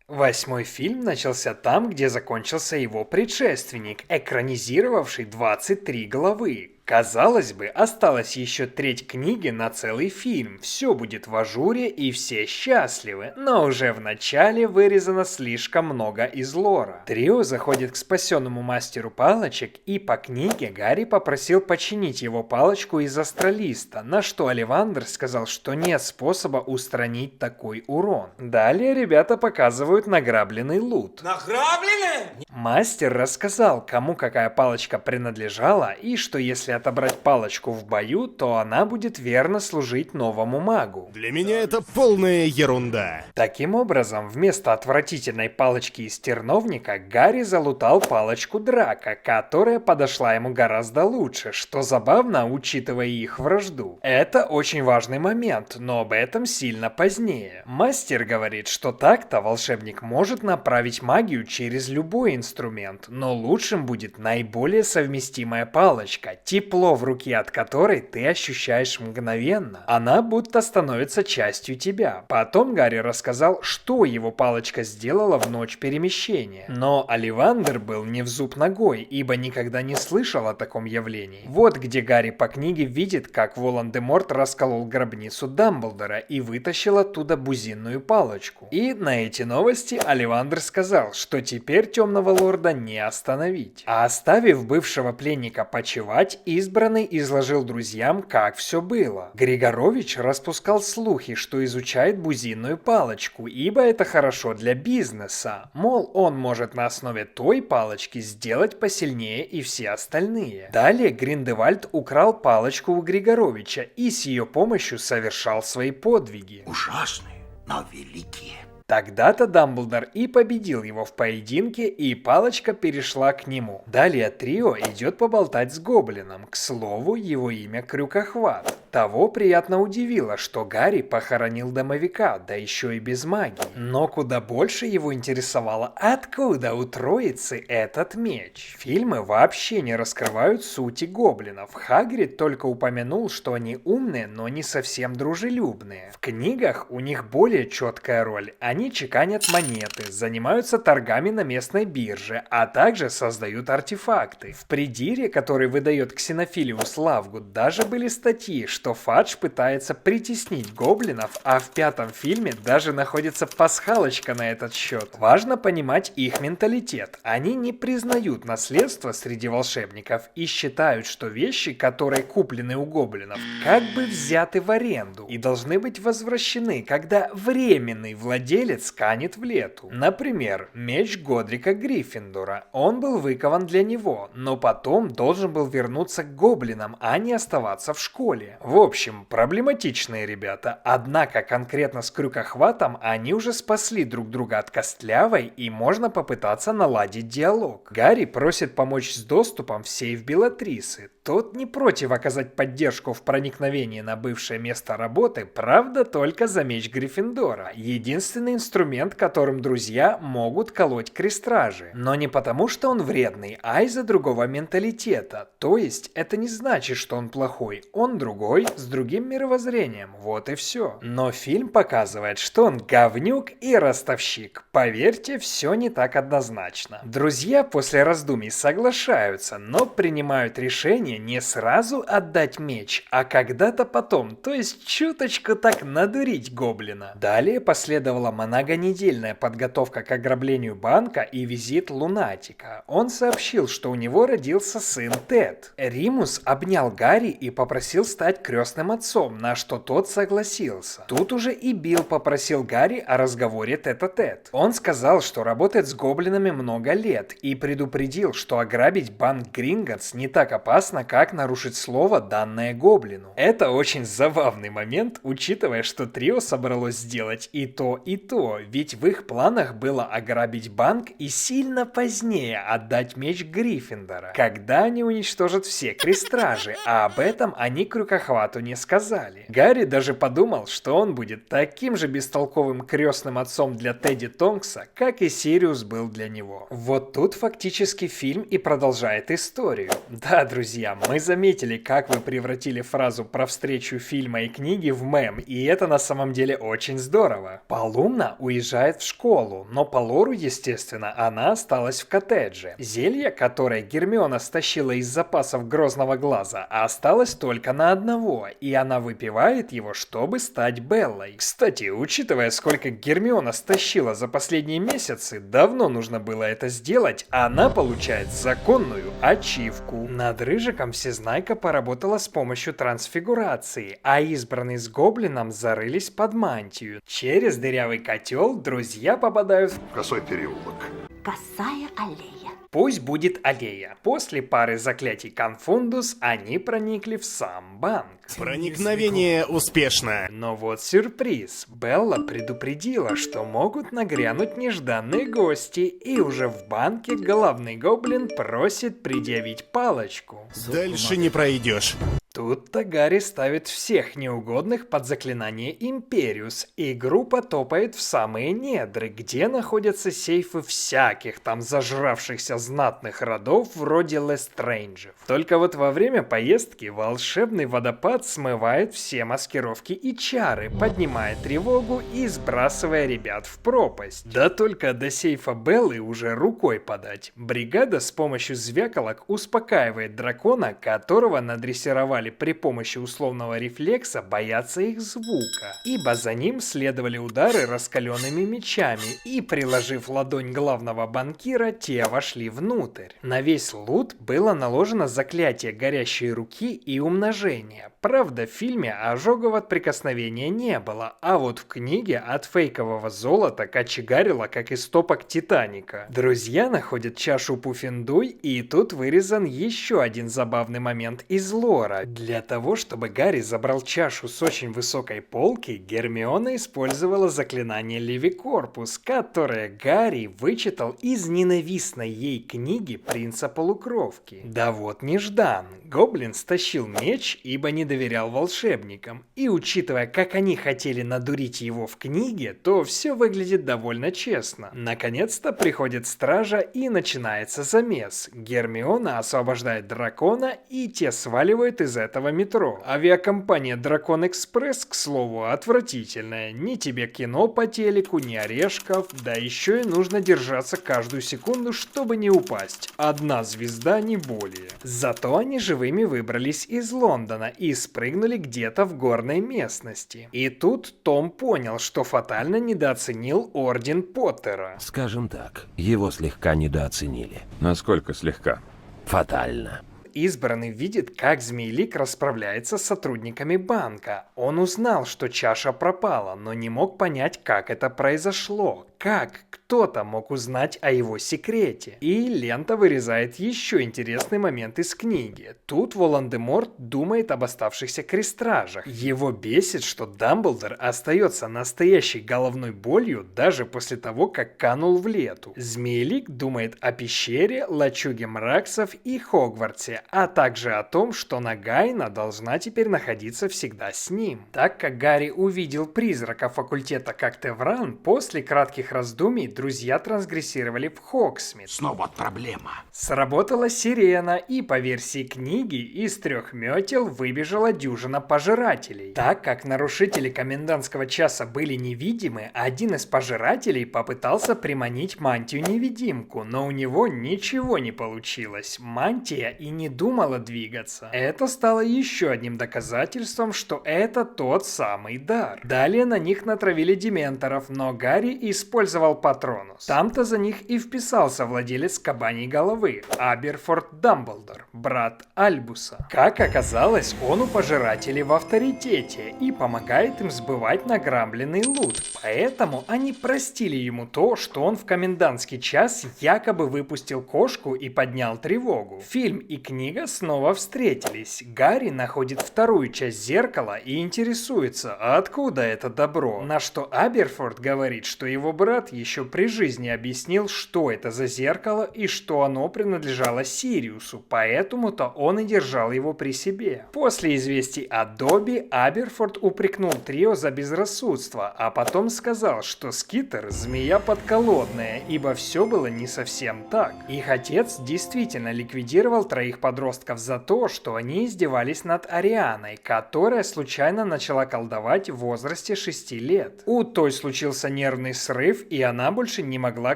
Восьмой фильм начался там, где закончился его предшественник, экранизировавший 23 главы. Казалось бы, осталась еще треть книги на целый фильм, все будет в ажуре и все счастливы, но уже в начале вырезано слишком много из лора. Трио заходит к спасенному мастеру палочек, и по книге Гарри попросил починить его палочку из астралиста, на что Оливандр сказал, что нет способа устранить такой урон. Далее ребята показывают награбленный лут. Награбленное? Мастер рассказал, кому какая палочка принадлежала, и что если отобрать палочку в бою, то она будет верно служить новому магу. Для меня это полная ерунда. Таким образом, вместо отвратительной палочки из терновника, Гарри залутал палочку Драка, которая подошла ему гораздо лучше, что забавно, учитывая их вражду. Это очень важный момент, но об этом сильно позднее. Мастер говорит, что так-то волшебник может направить магию через любой инструмент, но лучшим будет наиболее совместимая палочка, тепло в руке от которой ты ощущаешь мгновенно. Она будто становится частью тебя. Потом Гарри рассказал, что его палочка сделала в ночь перемещения. Но Оливандер был не в зуб ногой, ибо никогда не слышал о таком явлении. Вот где Гарри по книге видит, как Волан-де-Морт расколол гробницу Дамблдора и вытащил оттуда бузинную палочку. И на эти новости Оливандер сказал, что теперь Темного Лорда не остановить. А оставив бывшего пленника почивать, избранный изложил друзьям, как все было. Григорович распускал слухи, что изучает бузинную палочку, ибо это хорошо для бизнеса. Мол, он может на основе той палочки сделать посильнее и все остальные. Далее Гриндевальд украл палочку у Григоровича и с ее помощью совершал свои подвиги. Ужасные, но великие. Тогда-то Дамблдор и победил его в поединке, и палочка перешла к нему. Далее трио идет поболтать с Гоблином. К слову, его имя Крюкохват. Того приятно удивило, что Гарри похоронил домовика, да еще и без магии. Но куда больше его интересовало, откуда у троицы этот меч. Фильмы вообще не раскрывают сути гоблинов. Хагрид только упомянул, что они умные, но не совсем дружелюбные. В книгах у них более четкая роль. Они чеканят монеты, занимаются торгами на местной бирже, а также создают артефакты. В придире, который выдает Ксенофилиус Лавгуд, даже были статьи, что Фадж пытается притеснить гоблинов, а в пятом фильме даже находится пасхалочка на этот счет. Важно понимать их менталитет. Они не признают наследство среди волшебников и считают, что вещи, которые куплены у гоблинов, как бы взяты в аренду и должны быть возвращены, когда временный владелец канет в лету. Например, меч Годрика Гриффиндора. Он был выкован для него, но потом должен был вернуться к гоблинам, а не оставаться в школе. В общем, проблематичные ребята, однако конкретно с Крюкохватом они уже спасли друг друга от Костлявой, и можно попытаться наладить диалог. Гарри просит помочь с доступом в сейф Белатрисы. Тот не против оказать поддержку в проникновении на бывшее место работы, правда только за меч Гриффиндора. Единственный инструмент, которым друзья могут колоть крестражи. Но не потому, что он вредный, а из-за другого менталитета. То есть это не значит, что он плохой. Он другой, с другим мировоззрением. Вот и все. Но фильм показывает, что он говнюк и ростовщик. Поверьте, все не так однозначно. Друзья после раздумий соглашаются, но принимают решение не сразу отдать меч, а когда-то потом, то есть чуточку так надурить гоблина. Далее последовала многонедельная подготовка к ограблению банка и визит лунатика. Он сообщил, что у него родился сын Тед. Римус обнял Гарри и попросил стать крестным отцом, на что тот согласился. Тут уже и Билл попросил Гарри о разговоре тет-а-тет. Он сказал, что работает с гоблинами много лет и предупредил, что ограбить банк Гринготс не так опасно, как нарушить слово, данное гоблину. Это очень забавный момент, учитывая, что трио собралось сделать и то, ведь в их планах было ограбить банк и сильно позднее отдать меч Гриффиндора, когда они уничтожат все крестражи, а об этом они Крюкохвату не сказали. Гарри даже подумал, что он будет таким же бестолковым крестным отцом для Тедди Тонкса, как и Сириус был для него. Вот тут фактически фильм и продолжает историю. Да, друзья, Друзья, мы заметили, как вы превратили фразу про встречу фильма и книги в мем, и это на самом деле очень здорово. Полумна уезжает в школу, но по лору, естественно, она осталась в коттедже. Зелье, которое Гермиона стащила из запасов Грозного Глаза, осталось только на одного, и она выпивает его, чтобы стать Беллой. Кстати, учитывая, сколько Гермиона стащила за последние месяцы, давно нужно было это сделать, она получает законную ачивку. Над Рыжиком Всезнайка поработала с помощью трансфигурации, а избранные с Гоблином зарылись под мантию. Через дырявый котел друзья попадают в Косой переулок. Косая аллея. Пусть будет аллея. После пары заклятий Конфундус они проникли в сам банк. Проникновение успешно. Но вот сюрприз. Белла предупредила, что могут нагрянуть нежданные гости, и уже в банке главный гоблин просит предъявить палочку. Дальше не пройдешь. Тут-то Гарри ставит всех неугодных под заклинание Империус, и группа топает в самые недры, где находятся сейфы всяких там зажравшихся знатных родов вроде Лестрейнджев. Только вот во время поездки волшебный водопад смывает все маскировки и чары, поднимая тревогу и сбрасывая ребят в пропасть. Да только до сейфа Беллы уже рукой подать. Бригада с помощью звяколок успокаивает дракона, которого надрессировали при помощи условного рефлекса бояться их звука, ибо за ним следовали удары раскаленными мечами, и, приложив ладонь главного банкира, те вошли внутрь. На весь лут было наложено заклятие горящей руки и умножения. Правда, в фильме ожогов от прикосновения не было, а вот в книге от фейкового золота кочегарило, как из топок Титаника. Друзья находят чашу Пуффендуй, и тут вырезан еще один забавный момент из лора. Для того, чтобы Гарри забрал чашу с очень высокой полки, Гермиона использовала заклинание Левикорпус, которое Гарри вычитал из ненавистной ей книги Принца Полукровки. Да вот неждан. Гоблин стащил меч, ибо не доверял волшебникам. И учитывая, как они хотели надурить его в книге, то все выглядит довольно честно. Наконец-то приходит стража и начинается замес. Гермиона освобождает дракона, и те сваливают из этого метро. Авиакомпания Дракон Экспресс, к слову, отвратительная. Ни тебе кино по телеку, ни орешков, да еще и нужно держаться каждую секунду, чтобы не упасть. Одна звезда, не более. Зато они живыми выбрались из Лондона и спрыгнули где-то в горной местности. И тут Том понял, что фатально недооценил Орден Поттера. Скажем так, его слегка недооценили. Насколько слегка? Фатально. Избранный видит, как Змеелик расправляется с сотрудниками банка. Он узнал, что чаша пропала, но не мог понять, как это произошло. Как кто-то мог узнать о его секрете. И лента вырезает еще интересный момент из книги. Тут Волан-де-Морт думает об оставшихся крестражах. Его бесит, что Дамблдор остается настоящей головной болью даже после того, как канул в лету. Змеелик думает о пещере, лачуге Мраксов и Хогвартсе, а также о том, что Нагайна должна теперь находиться всегда с ним. Так как Гарри увидел призрака факультета Когтевран, после кратких раздумий друзья трансгрессировали в Хогсмит. Снова проблема. Сработала сирена, и по версии книги из 3 метел выбежала дюжина пожирателей. Так как нарушители комендантского часа были невидимы, один из пожирателей попытался приманить мантию-невидимку, но у него ничего не получилось. Мантия и не думала двигаться. Это стало еще одним доказательством, что это тот самый дар. Далее на них натравили дементоров, но Гарри использовал Патронус. Там-то за них и вписался владелец кабаней головы, Аберфорд Дамблдор, брат Альбуса. Как оказалось, он у пожирателей в авторитете и помогает им сбывать награбленный лут, поэтому они простили ему то, что он в комендантский час якобы выпустил кошку и поднял тревогу. Фильм и книга снова встретились. Гарри находит вторую часть зеркала и интересуется, откуда это добро, на что Аберфорд говорит, что его брат еще при жизни объяснил, что это за зеркало и что оно принадлежало Сириусу, поэтому-то он и держал его при себе. После известий о Добби Аберфорд упрекнул трио за безрассудство, а потом сказал, что Скитер – змея подколодная, ибо все было не совсем так. Их отец действительно ликвидировал 3 подростков подростков за то, что они издевались над Арианой, которая случайно начала колдовать в возрасте 6 лет. У той случился нервный срыв, и она больше не могла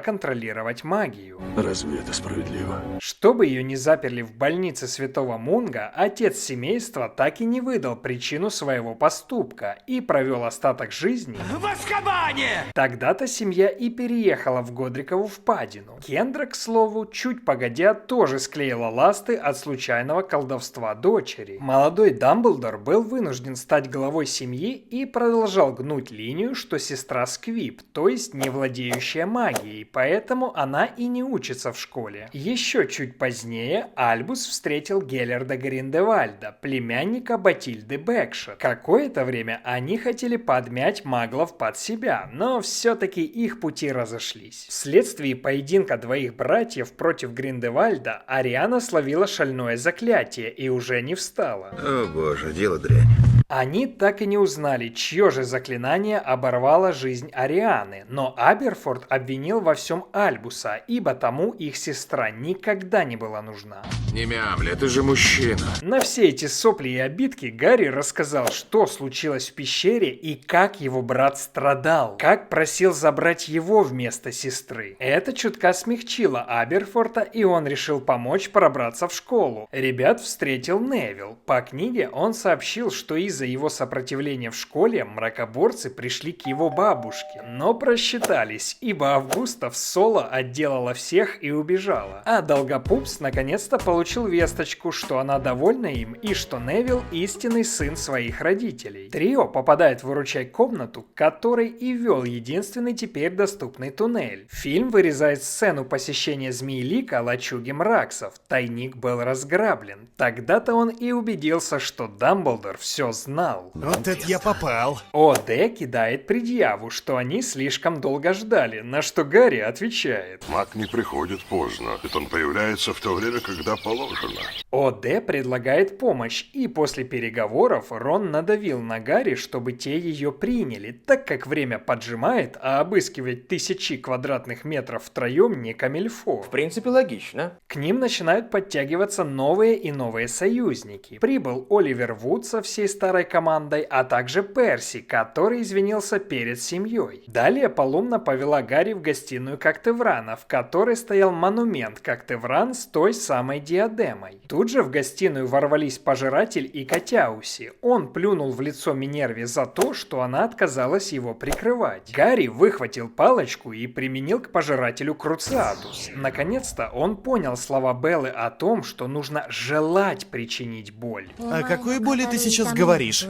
контролировать магию. Разве это справедливо? Чтобы ее не заперли в больнице Святого Мунга, отец семейства так и не выдал причину своего поступка и провел остаток жизни В Азкабане! Тогда-то семья и переехала в Годрикову впадину. Кендра, к слову, чуть погодя, тоже склеила ласты от случайного колдовства дочери. Молодой Дамблдор был вынужден стать главой семьи и продолжал гнуть линию, что сестра Сквиб, то есть не владеющая магией, поэтому она и не учится в школе. Еще чуть позднее Альбус встретил Геллерда Гриндевальда, племянника Батильды Бэкшет. Какое-то время они хотели подмять маглов под себя, но все-таки их пути разошлись. Вследствие поединка двоих братьев против Гриндевальда Ариана словила шальное заклятие и уже не встала. О боже, дело дрянь. Они так и не узнали, чье же заклинание оборвало жизнь Арианы, но Аберфорд обвинил во всем Альбуса, ибо тому их сестра никогда не была нужна. Не мямля, ты же мужчина. На все эти сопли и обидки Гарри рассказал, что случилось в пещере и как его брат страдал, как просил забрать его вместо сестры. Это чутка смягчило Аберфорда, и он решил помочь пробраться в школу. Ребят встретил Невилл. По книге он сообщил, что из-за его сопротивления в школе мракоборцы пришли к его бабушке, но просчитались, ибо Августа в соло отделала всех и убежала. А Долгопупс наконец-то получил весточку, что она довольна им и что Невилл истинный сын своих родителей. Трио попадает в выручай-комнату, которой и вел единственный теперь доступный туннель. Фильм вырезает сцену посещения Змеелика лачуги Мраксов. Тайник был разграблен. Тогда-то он и убедился, что Дамблдор все знал. Вот это я попал. О.Д. кидает предъяву, что они слишком долго ждали, на что Гарри отвечает. Маг не приходит поздно, ведь он появляется в то время, когда положено. О.Д. предлагает помощь, и после переговоров Рон надавил на Гарри, чтобы те ее приняли, так как время поджимает, а обыскивать тысячи квадратных метров втроем не камильфо. В принципе, логично. К ним начинают подтягиваться новые и новые союзники. Прибыл Оливер Вуд со всей старой командой, а также Перси, который извинился перед семьей. Далее Полумна повела Гарри в гостиную Коктеврана, в которой стоял монумент Коктевран с той самой диадемой. Тут же в гостиную ворвались Пожиратель и Котяуси. Он плюнул в лицо Минерве за то, что она отказалась его прикрывать. Гарри выхватил палочку и применил к Пожирателю Круциатус. Наконец-то он понял слова Беллы о том, что нужно желать причинить боль. О какой боли ты сейчас говоришь?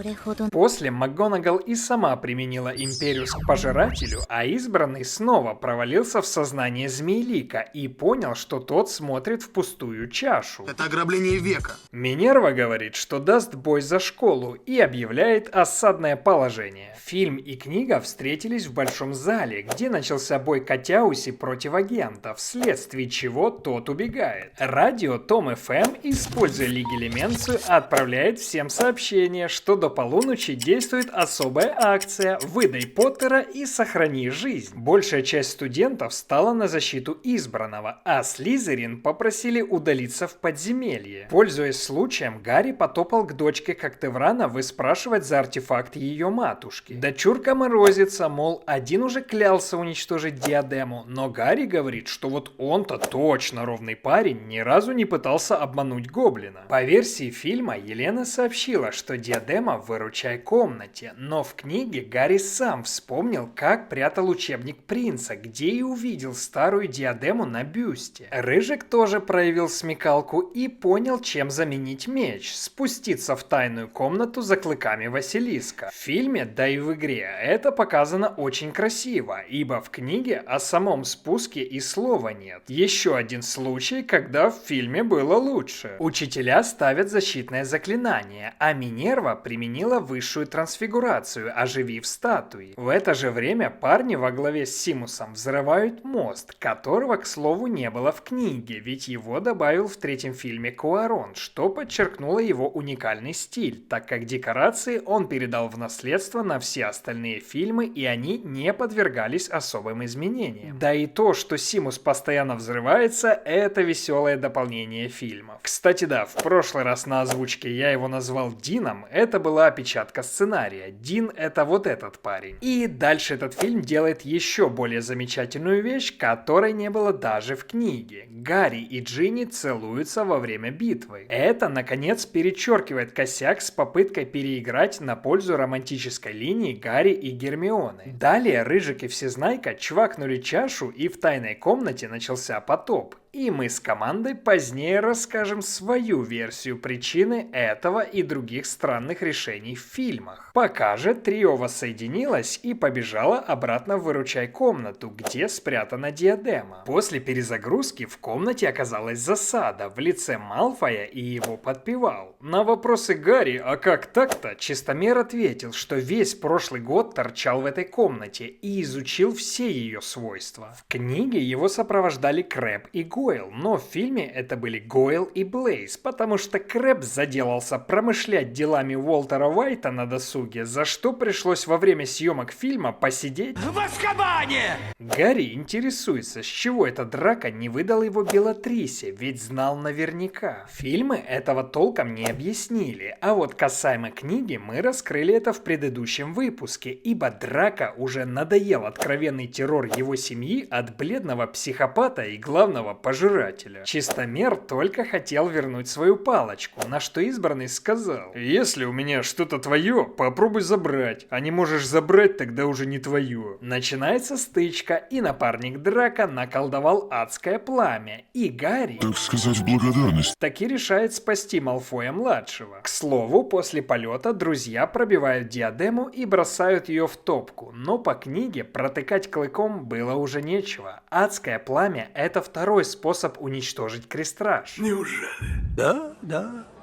После МакГонагал и сама применила Империус к Пожирателю, а избранный снова провалился в сознание Змеелика и понял, что тот смотрит в пустую чашу. Это ограбление века. Минерва говорит, что даст бой за школу и объявляет осадное положение. Фильм и книга встретились в большом зале, где начался бой Котяуси против агента, вследствие чего тот убегает. Радио Том ФМ, используя легилименцию, отправляет всем сообщение, что до полуночи действует особая акция «Выдай Поттера и сохрани жизнь». Большая часть студентов стала на защиту избранного, а Слизерин попросили удалиться в подземелье. Пользуясь случаем, Гарри потопал к дочке Коктеврана выспрашивать за артефакт ее матушки. Дочурка морозится, мол, один уже клялся уничтожить диадему, но Гарри говорит, что вот он-то точно ровный парень, ни разу не пытался обмануть гоблина. По версии фильма, Елена сообщила, что диадема в выручай-комнате, но в книге Гарри сам вспомнил, как прятал учебник принца, где и увидел старую диадему на бюсте. Рыжик тоже проявил смекалку и понял, чем заменить меч – спуститься в тайную комнату за клыками Василиска. В фильме, да и в игре, это показано очень красиво, ибо в книге о самом спуске и слова нет. Еще один случай, когда в фильме было лучше. Учителя ставят защитное заклинание, а Минерва применила высшую трансфигурацию, оживив статуи. В это же время парни во главе с Симусом взрывают мост, которого, к слову, не было в книге, ведь его добавил в третьем фильме Куарон, что подчеркнуло его уникальный стиль, так как декорации он передал в наследство на все остальные фильмы, и они не подвергались особым изменениям. Да и то, что Симус постоянно взрывается, это веселое дополнение фильмов. Кстати, да, в прошлый раз на озвучке я его назвал Дином, это была опечатка сценария. Дин — это вот этот парень. И дальше этот фильм делает еще более замечательную вещь, которой не было даже в книге. Гарри и Джинни целуются во время битвы. Это, наконец, перечеркивает косяк с попыткой переиграть на пользу романтической линии Гарри и Гермионы. Далее Рыжик и Всезнайка чвакнули чашу, и в тайной комнате начался потоп. И мы с командой позднее расскажем свою версию причины этого и других странных решений в фильмах. Пока же трио воссоединилось и побежало обратно в выручай-комнату, где спрятана диадема. После перезагрузки в комнате оказалась засада в лице Малфоя и его подпевал. На вопросы Гарри «А как так-то?» Чистомер ответил, что весь прошлый год торчал в этой комнате и изучил все ее свойства. В книге его сопровождали Крэб и Гойл, но в фильме это были Гойл и Блейз, потому что Крэб заделался промышлять делами Уолтера Уайта на досуге, за что пришлось во время съемок фильма посидеть В Азкабане! Гарри интересуется, с чего эта драка не выдала его Белатрисе, ведь знал наверняка. Фильмы этого толком не объяснили, а вот касаемо книги мы раскрыли это в предыдущем выпуске, ибо драка уже надоел откровенный террор его семьи от бледного психопата и главного пожирателя. Чистомер только хотел вернуть свою палочку, на что избранный сказал: «Если у меня что-то твое, попробуй забрать, а не можешь забрать, тогда уже не твое». Начинается стычка, и напарник Драка наколдовал адское пламя, и Гарри, Так сказать, в благодарность. таки решает спасти Малфоя-младшего. К слову, после полета друзья пробивают диадему и бросают ее в топку, но по книге протыкать клыком было уже нечего. Адское пламя — это второй способ уничтожить крестраж.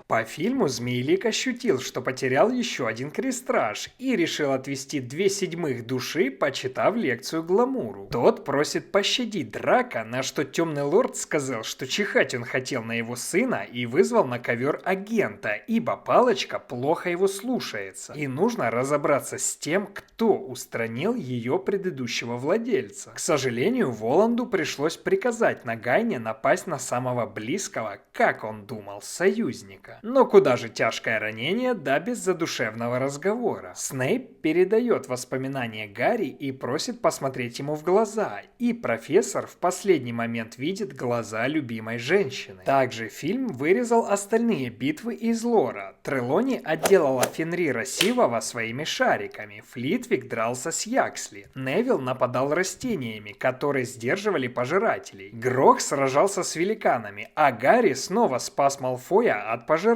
По фильму Змеелик ощутил, что потерял еще один крестраж и решил отвести 2/7 души, почитав лекцию Гламуру. Тот просит пощадить Драка, на что Темный Лорд сказал, что чихать он хотел на его сына и вызвал на ковер агента, ибо палочка плохо его слушается, и нужно разобраться с тем, кто устранил ее предыдущего владельца. К сожалению, Воланду пришлось приказать Нагайне напасть на самого близкого, как он думал, союзника. Но куда же тяжкое ранение, да без задушевного разговора. Снейп передает воспоминания Гарри и просит посмотреть ему в глаза, и профессор в последний момент видит глаза любимой женщины. Также фильм вырезал остальные битвы из лора. Трелони отделала Фенрира Сивова своими шариками, Флитвик дрался с Яксли, Невилл нападал растениями, которые сдерживали пожирателей, Грох сражался с великанами, а Гарри снова спас Малфоя от пожирателей.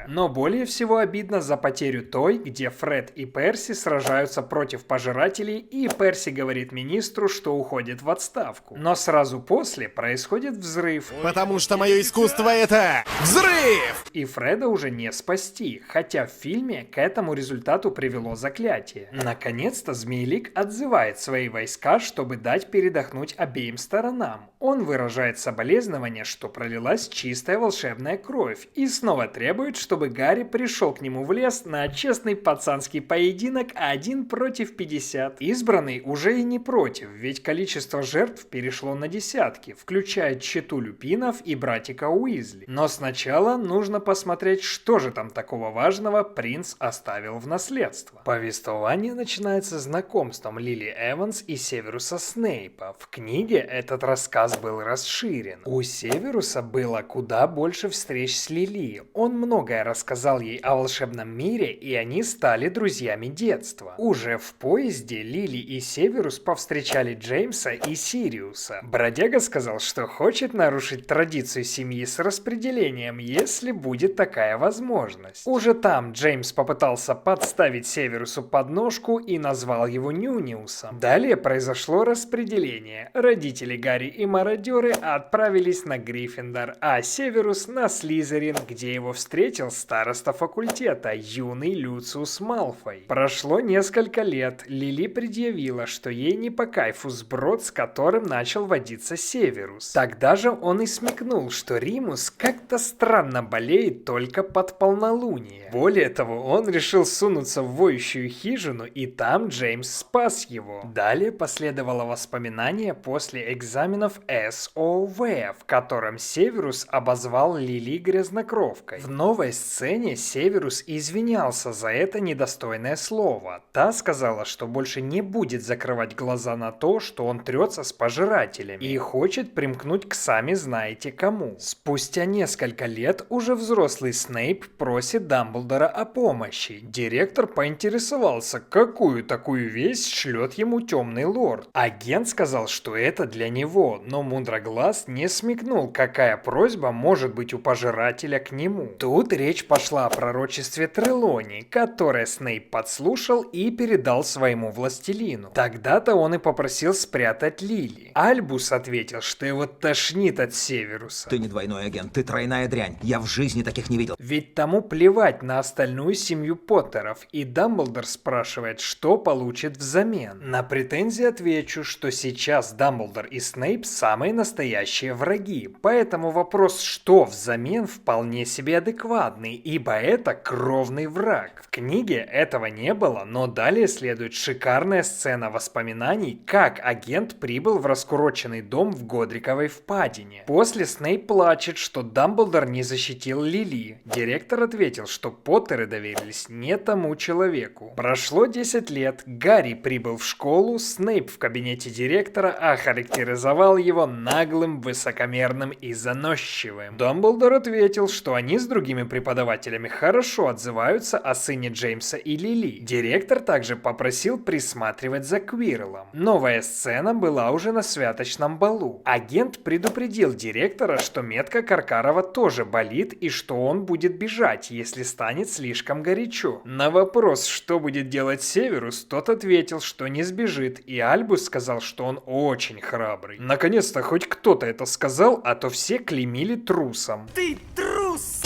Но более всего обидно за потерю той, где Фред и Перси сражаются против пожирателей, и Перси говорит министру, что уходит в отставку. Но сразу после происходит взрыв. Потому что мое искусство это взрыв! И Фреда уже не спасти, хотя в фильме к этому результату привело заклятие. Наконец-то Змеелик отзывает свои войска, чтобы дать передохнуть обеим сторонам. Он выражает соболезнование, что пролилась чистая волшебная кровь, и снова требует, чтобы Гарри пришел к нему в лес на честный пацанский поединок 1 против 50. Избранный уже и не против, ведь количество жертв перешло на десятки, включая чету Люпинов и братика Уизли. Но сначала нужно посмотреть, что же там такого важного принц оставил в наследство. Повествование начинается знакомством Лили Эванс и Северуса Снейпа. В книге этот рассказ был расширен. У Северуса было куда больше встреч с Лили. Он многое рассказал ей о волшебном мире, и они стали друзьями детства. Уже в поезде Лили и Северус повстречали Джеймса и Сириуса. Бродяга сказал, что хочет нарушить традицию семьи с распределением, если будет такая возможность. Уже там Джеймс попытался подставить Северусу подножку и назвал его Нюниусом. Далее произошло распределение. Родители Гарри и мародеры отправились на Гриффиндор, а Северус на Слизерин, где его встретил староста факультета, юный Люциус Малфой. Прошло несколько лет, Лили предъявила, что ей не по кайфу сброд, с которым начал водиться Северус. Тогда же он и смекнул, что Римус как-то странно болеет только под полнолуние. Более того, он решил сунуться в воющую хижину, и там Джеймс спас его. Далее последовало воспоминание после экзаменов СОВ, в котором Северус обозвал Лили грязнокровкой. В новой сцене Северус извинялся за это недостойное слово. Та сказала, что больше не будет закрывать глаза на то, что он трется с пожирателями и хочет примкнуть к сами знаете кому. Спустя несколько лет уже взрослый Снейп просит Дамблдора о помощи. Директор поинтересовался, какую такую весть шлет ему Темный Лорд. Агент сказал, что это для него, но Мудроглаз не смекнул, какая просьба может быть у пожирателя к нему. Тут речь пошла о пророчестве Трелони, которое Снейп подслушал и передал своему властелину. Тогда-то он и попросил спрятать Лили. Альбус ответил, что его тошнит от Северуса. Ты не двойной агент, ты тройная дрянь. Я в жизни таких не видел. Ведь тому плевать на остальную семью Поттеров, и Дамблдор спрашивает, что получит взамен. На претензии отвечу, что сейчас Дамблдор и Снейп самые настоящие враги, поэтому вопрос «что взамен» вполне себе адекватный, ибо это кровный враг. В книге этого не было, но далее следует шикарная сцена воспоминаний, как агент прибыл в раскуроченный дом в Годриковой впадине. После Снейп плачет, что Дамблдор не защитил Лили. Директор ответил, что Поттеры доверились не тому человеку. Прошло 10 лет, Гарри прибыл в школу, Снейп в кабинете директора охарактеризовал его наглым, высокомерным и заносчивым. Дамблдор ответил, что они с другими преподавателями хорошо отзываются о сыне Джеймса и Лили. Директор также попросил присматривать за Квирлом. Новая сцена была уже на святочном балу. Агент предупредил директора, что метка Каркарова тоже болит и что он будет бежать, если станет слишком горячо. На вопрос, что будет делать Северус, тот ответил, что не сбежит, и Альбус сказал, что он очень храбрый. Наконец-то хоть кто-то это сказал, а то все клеймили трусом. Ты трус!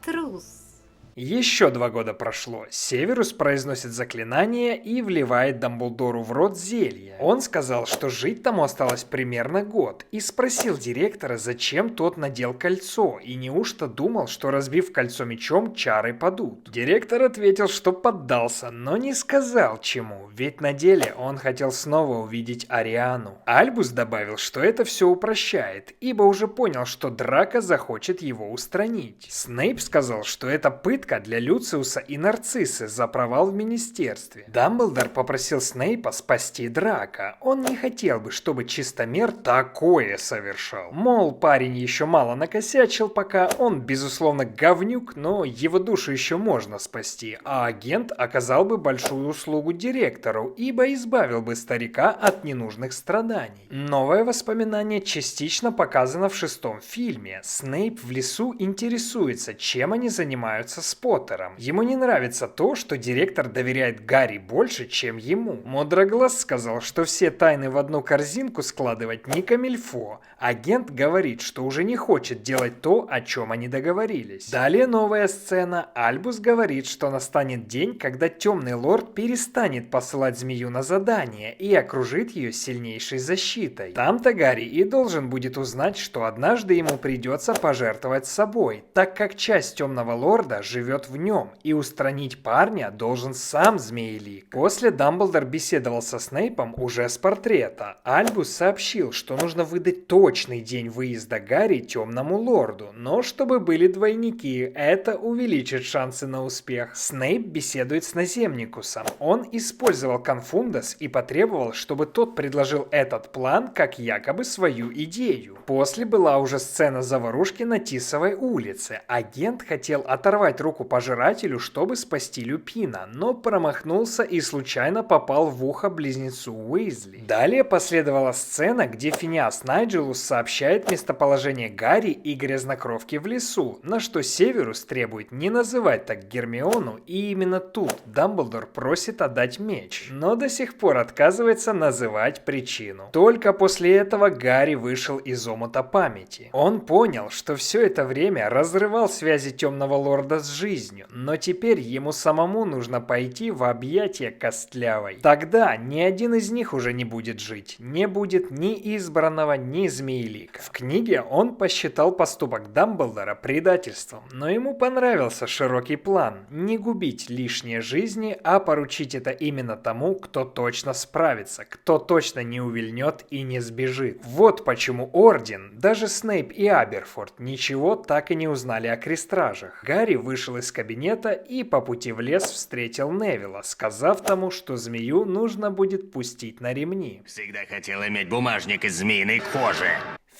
Трус. Еще 2 года прошло. Северус произносит заклинание и вливает Дамблдору в рот зелье. Он сказал, что жить тому осталось примерно год, и спросил директора, зачем тот надел кольцо, и неужто думал, что разбив кольцо мечом, чары падут. Директор ответил, что поддался, но не сказал чему, ведь на деле он хотел снова увидеть Ариану. Альбус добавил, что это все упрощает, ибо уже понял, что Драко захочет его устранить. Снейп сказал, что это пытка для Люциуса и Нарциссы за провал в министерстве. Дамблдор попросил Снейпа спасти Драко. Он не хотел бы, чтобы Чистомер такое совершал. Мол, парень еще мало накосячил пока, он безусловно говнюк, но его душу еще можно спасти, а агент оказал бы большую услугу директору, ибо избавил бы старика от ненужных страданий. Новое воспоминание частично показано в 6-м фильме. Снейп в лесу интересуется, чем они занимаются с Поттером. Ему не нравится то, что директор доверяет Гарри больше, чем ему. Мудроглаз сказал, что все тайны в одну корзинку складывать не камильфо. Агент говорит, что уже не хочет делать то, о чем они договорились. Далее новая сцена. Альбус говорит, что настанет день, когда Темный Лорд перестанет посылать змею на задание и окружит ее сильнейшей защитой. Там-то Гарри и должен будет узнать, что однажды ему придется пожертвовать собой, так как часть Темного Лорда живет в нем, и устранить парня должен сам Змеелик. После Дамблдор беседовал со Снейпом уже с портрета. Альбус сообщил, что нужно выдать точный день выезда Гарри Темному Лорду, но чтобы были двойники, это увеличит шансы на успех. Снейп беседует с Наземникусом. Он использовал Конфундас и потребовал, чтобы тот предложил этот план как якобы свою идею. После была уже сцена заварушки на Тисовой улице. Агент хотел оторвать руку руку пожирателю, чтобы спасти Люпина, но промахнулся и случайно попал в ухо близнецу Уизли. Далее последовала сцена, где Финиас Найджелус сообщает местоположение Гарри и Грязнокровки в лесу, на что Северус требует не называть так Гермиону, и именно тут Дамблдор просит отдать меч, но до сих пор отказывается называть причину. Только после этого Гарри вышел из омута памяти. Он понял, что все это время разрывал связи Темного Лорда с жизнью, но теперь ему самому нужно пойти в объятия Костлявой. Тогда ни один из них уже не будет жить, не будет ни Избранного, ни Змеелика. В книге он посчитал поступок Дамблдора предательством, но ему понравился широкий план – не губить лишние жизни, а поручить это именно тому, кто точно справится, кто точно не увильнет и не сбежит. Вот почему Орден, даже Снейп и Аберфорд ничего так и не узнали о крестражах. Гарри вышел из кабинета и по пути в лес встретил Невилла, сказав тому, что змею нужно будет пустить на ремни. Всегда хотел иметь бумажник из змеиной кожи.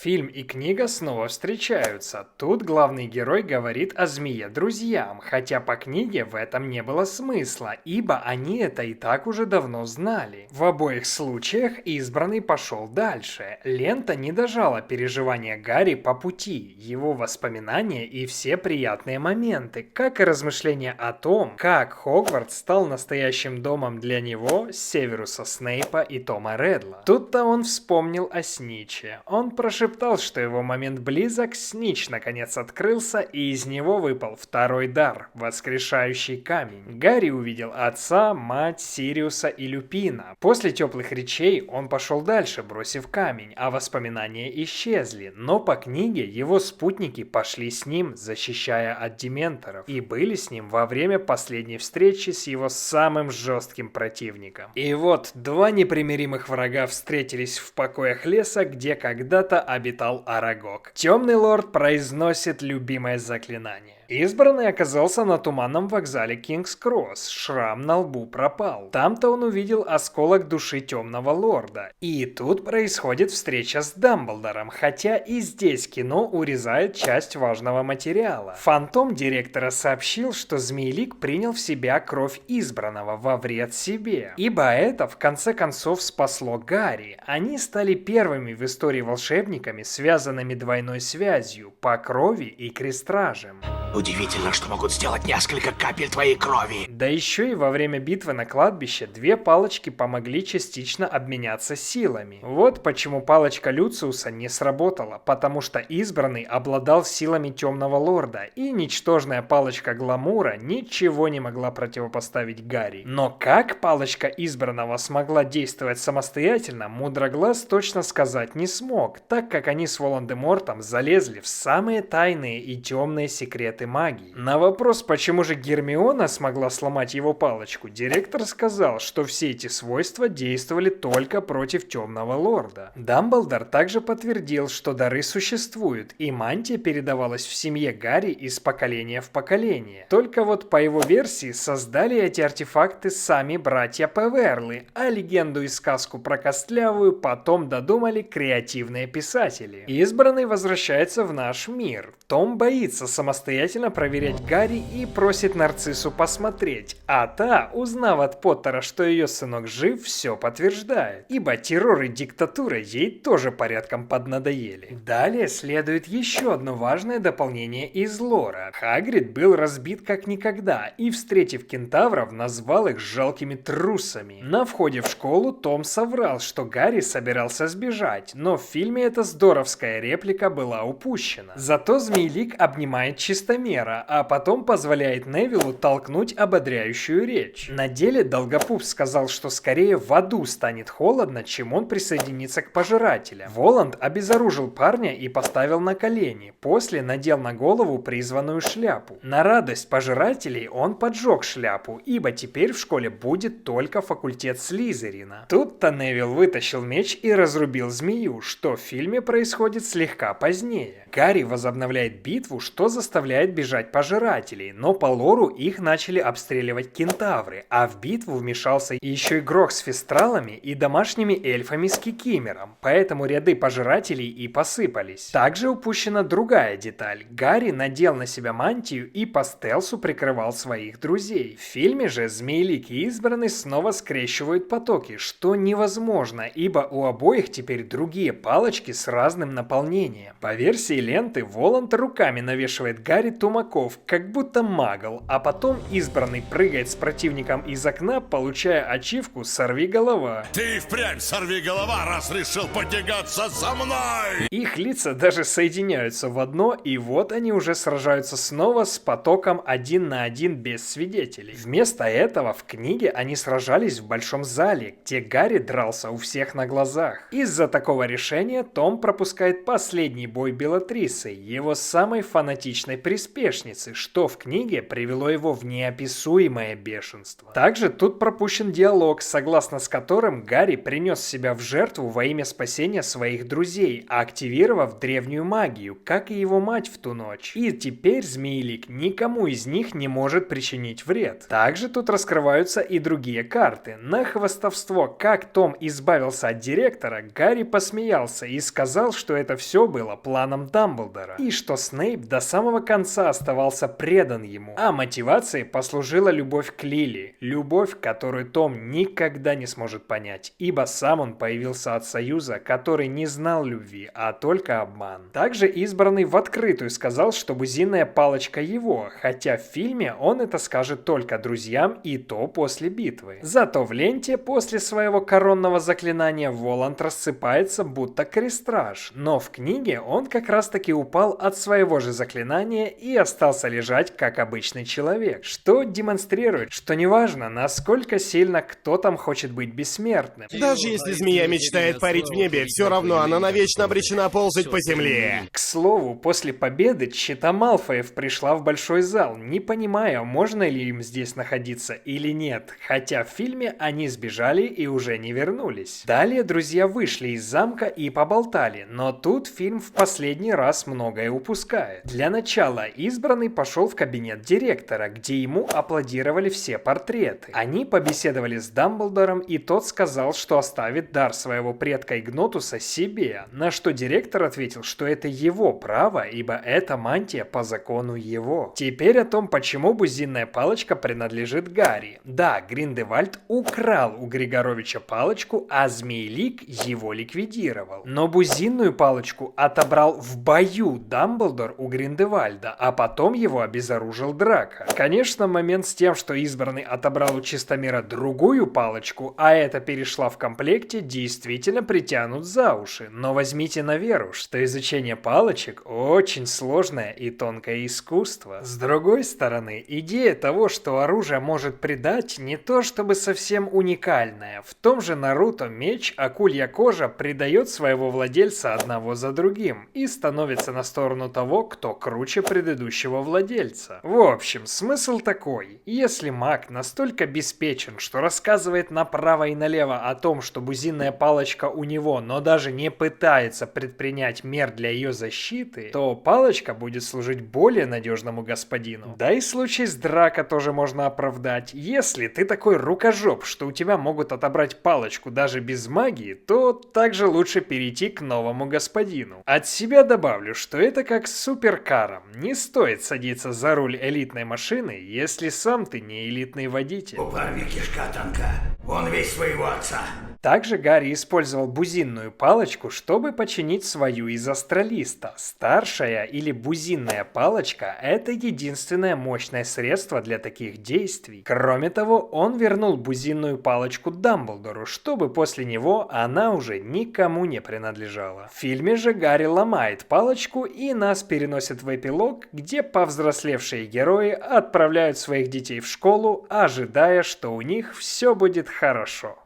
Фильм и книга снова встречаются. Тут главный герой говорит о змее друзьям, хотя по книге в этом не было смысла, ибо они это и так уже давно знали. В обоих случаях Избранный пошел дальше. Лента не дожала переживания Гарри по пути, его воспоминания и все приятные моменты, как и размышления о том, как Хогвартс стал настоящим домом для него, Северуса Снейпа и Тома Редла. Тут-то он вспомнил о Снитче. Он прошептал, что его момент близок, Снитч наконец открылся, и из него выпал второй дар – воскрешающий камень. Гарри увидел отца, мать, Сириуса и Люпина. После теплых речей он пошел дальше, бросив камень, а воспоминания исчезли. Но по книге его спутники пошли с ним, защищая от дементоров, и были с ним во время последней встречи с его самым жестким противником. И вот два непримиримых врага встретились в покоях леса, где когда-то обитал Арагог. Темный лорд произносит любимое заклинание. Избранный оказался на туманном вокзале Кингс-Кросс. Шрам на лбу пропал. Там-то он увидел осколок души Темного Лорда. И тут происходит встреча с Дамблдором, хотя и здесь кино урезает часть важного материала. Фантом директора сообщил, что Змеелик принял в себя кровь Избранного во вред себе. Ибо это в конце концов спасло Гарри. Они стали первыми в истории волшебниками, связанными двойной связью по крови и крестражам. Удивительно, что могут сделать несколько капель твоей крови. Да еще и во время битвы на кладбище две палочки помогли частично обменяться силами. Вот почему палочка Люциуса не сработала, потому что Избранный обладал силами Темного Лорда, и ничтожная палочка Гламура ничего не могла противопоставить Гарри. Но как палочка Избранного смогла действовать самостоятельно, Мудроглаз точно сказать не смог, так как они с Волан-де-Мортом залезли в самые тайные и темные секреты магии. На вопрос, почему же Гермиона смогла сломать его палочку, директор сказал, что все эти свойства действовали только против Темного Лорда. Дамблдор также подтвердил, что дары существуют, и мантия передавалась в семье Гарри из поколения в поколение. Только вот по его версии создали эти артефакты сами братья Певерлы, а легенду и сказку про Костлявую потом додумали креативные писатели. Избранный возвращается в наш мир. Том боится самостоятельно проверять Гарри и просит Нарциссу посмотреть, а та, узнав от Поттера, что ее сынок жив, все подтверждает, ибо террор и диктатура ей тоже порядком поднадоели. Далее следует еще одно важное дополнение из лора. Хагрид был разбит как никогда и, встретив кентавров, назвал их жалкими трусами. На входе в школу Том соврал, что Гарри собирался сбежать, но в фильме эта здоровская реплика была упущена. Зато Змеелик обнимает Чистомера, а потом позволяет Невиллу толкнуть ободряющую речь. На деле Долгопуп сказал, что скорее в аду станет холодно, чем он присоединится к пожирателям. Воланд обезоружил парня и поставил на колени, после надел на голову призванную шляпу. На радость пожирателей он поджег шляпу, ибо теперь в школе будет только факультет Слизерина. Тут-то Невилл вытащил меч и разрубил змею, что в фильме происходит слегка позднее. Гарри возобновляет битву, что заставляет заставляет бежать пожирателей, но по лору их начали обстреливать кентавры, а в битву вмешался еще игрок с фестралами и домашними эльфами с кикимером, поэтому ряды пожирателей и посыпались. Также упущена другая деталь. Гарри надел на себя мантию и по стелсу прикрывал своих друзей. В фильме же Змеелик и Избранный снова скрещивают потоки, что невозможно, ибо у обоих теперь другие палочки с разным наполнением. По версии ленты, Воланд руками навешивает Гарри тумаков, как будто магл, а потом Избранный прыгает с противником из окна, получая ачивку «Сорви голова». Ты впрямь сорви голова, раз решил потягаться со мной! Их лица даже соединяются в одно, и вот они уже сражаются снова с потоком 1 на 1 без свидетелей. Вместо этого в книге они сражались в большом зале, где Гарри дрался у всех на глазах. Из-за такого решения Том пропускает последний бой Белатрисы, его самой фанатичной приспешницы, что в книге привело его в неописуемое бешенство. Также тут пропущен диалог, согласно с которым Гарри принес себя в жертву во имя спасения своих друзей, активировав древнюю магию, как и его мать в ту ночь. И теперь Змеелик никому из них не может причинить вред. Также тут раскрываются и другие карты. На хвастовство, как Том избавился от директора, Гарри посмеялся и сказал, что это все было планом Дамблдора, и что Снейп до самого конца оставался предан ему. А мотивацией послужила любовь к Лили, любовь, которую Том никогда не сможет понять, ибо сам он появился от союза, который не знал любви, а только обман. Также Избранный в открытую сказал, что бузинная палочка его, хотя в фильме он это скажет только друзьям, и то после битвы. Зато в ленте после своего коронного заклинания Воланд рассыпается будто крестраж, но в книге он как раз таки упал от своего же заклинания и остался лежать как обычный человек, что демонстрирует, что неважно, насколько сильно кто там хочет быть бессмертным. Даже если змея мечтает парить в небе, все равно она навечно обречена ползать по земле. К слову, после победы чета Малфоев пришла в большой зал, не понимая, можно ли им здесь находиться или нет, хотя в фильме они сбежали и уже не вернулись. Далее друзья вышли из замка и поболтали, но тут фильм в последний раз многое упускает. Для начала Избранный пошел в кабинет директора, где ему аплодировали все портреты. Они побеседовали с Дамблдором, и тот сказал, что оставит дар своего предка Игнотуса себе, на что директор ответил, что это его право, ибо эта мантия по закону его. Теперь о том, почему бузинная палочка принадлежит Гарри. Да, Гриндевальд украл у Григоровича палочку, а Змеелик его ликвидировал. Но бузинную палочку отобрал в бою Дамблдор у Гриндевальда, а потом его обезоружил Драко. Конечно, момент с тем, что Избранный отобрал у Чистомира другую палочку, а эта перешла в комплекте, действительно притянут за уши. Но возьмите на веру, что изучение палочек очень сложное и тонкое искусство. С другой стороны, идея того, что оружие может придать, не то чтобы совсем уникальная. В том же Наруто меч Акулья Кожа придает своего владельца одного за другим и становится на сторону того, кто круче предыдущего владельца. В общем, смысл такой. Если маг настолько обеспечен, что рассказывает направо и налево о том, что бузинная палочка у него, но даже не пытается предпринять мер для ее защиты, то палочка будет служить более надежному господину. Да и случай с Драко тоже можно оправдать. Если ты такой рукожоп, что у тебя могут отобрать палочку даже без магии, то также лучше перейти к новому господину. От себя добавлю, что это как с суперкаром. Не стоит садиться за руль элитной машины, если сам ты не элитный водитель. У парня кишка тонка. Он весь своего отца. Также Гарри использовал бузинную палочку, чтобы починить свою из астралиста. Старшая или бузинная палочка – это единственное мощное средство для таких действий. Кроме того, он вернул бузинную палочку Дамблдору, чтобы после него она уже никому не принадлежала. В фильме же Гарри ломает палочку, и нас переносят в эпилог, где повзрослевшие герои отправляют своих детей в школу, ожидая, что у них все будет хорошо.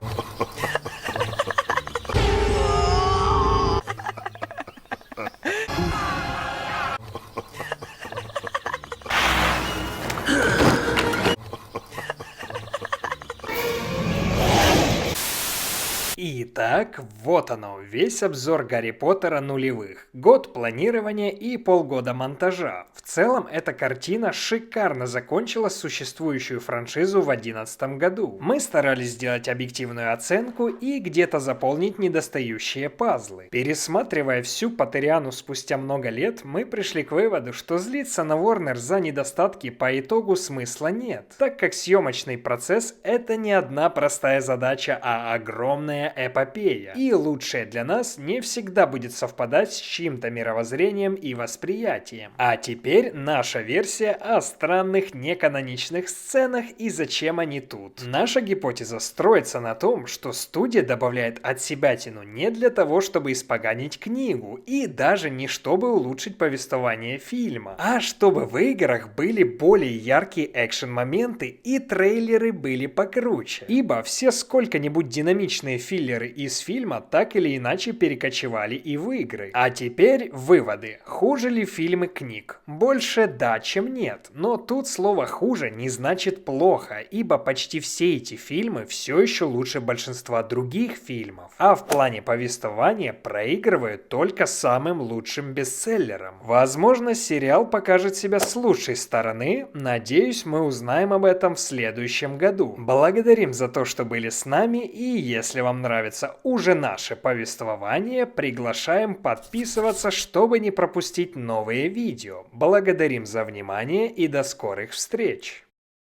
Итак, Итак, вот оно, весь обзор Гарри Поттера нулевых. Год планирования и полгода монтажа. В целом, эта картина шикарно закончила существующую франшизу в 2011 году. Мы старались сделать объективную оценку и где-то заполнить недостающие пазлы. Пересматривая всю Поттериану спустя много лет, мы пришли к выводу, что злиться на Warner за недостатки по итогу смысла нет, так как съемочный процесс — это не одна простая задача, а огромная эпопея. И лучшее для нас не всегда будет совпадать с чьим-то мировоззрением и восприятием. А теперь наша версия о странных неканоничных сценах и зачем они тут. Наша гипотеза строится на том, что студия добавляет отсебятину не для того, чтобы испоганить книгу, и даже не чтобы улучшить повествование фильма, а чтобы в играх были более яркие экшен-моменты и трейлеры были покруче. Ибо все сколько-нибудь динамичные филлеры из фильма так или иначе перекочевали и в игры. А теперь выводы. Хуже ли фильмы книг? Больше да, чем нет. Но тут слово «хуже» не значит плохо, ибо почти все эти фильмы все еще лучше большинства других фильмов. А в плане повествования проигрывают только самым лучшим бестселлерам. Возможно, сериал покажет себя с лучшей стороны. Надеюсь, мы узнаем об этом в следующем году. Благодарим за то, что были с нами, и если вам нравится уже наше повествование, приглашаем подписываться, чтобы не пропустить новые видео. Благодарим за внимание и до скорых встреч!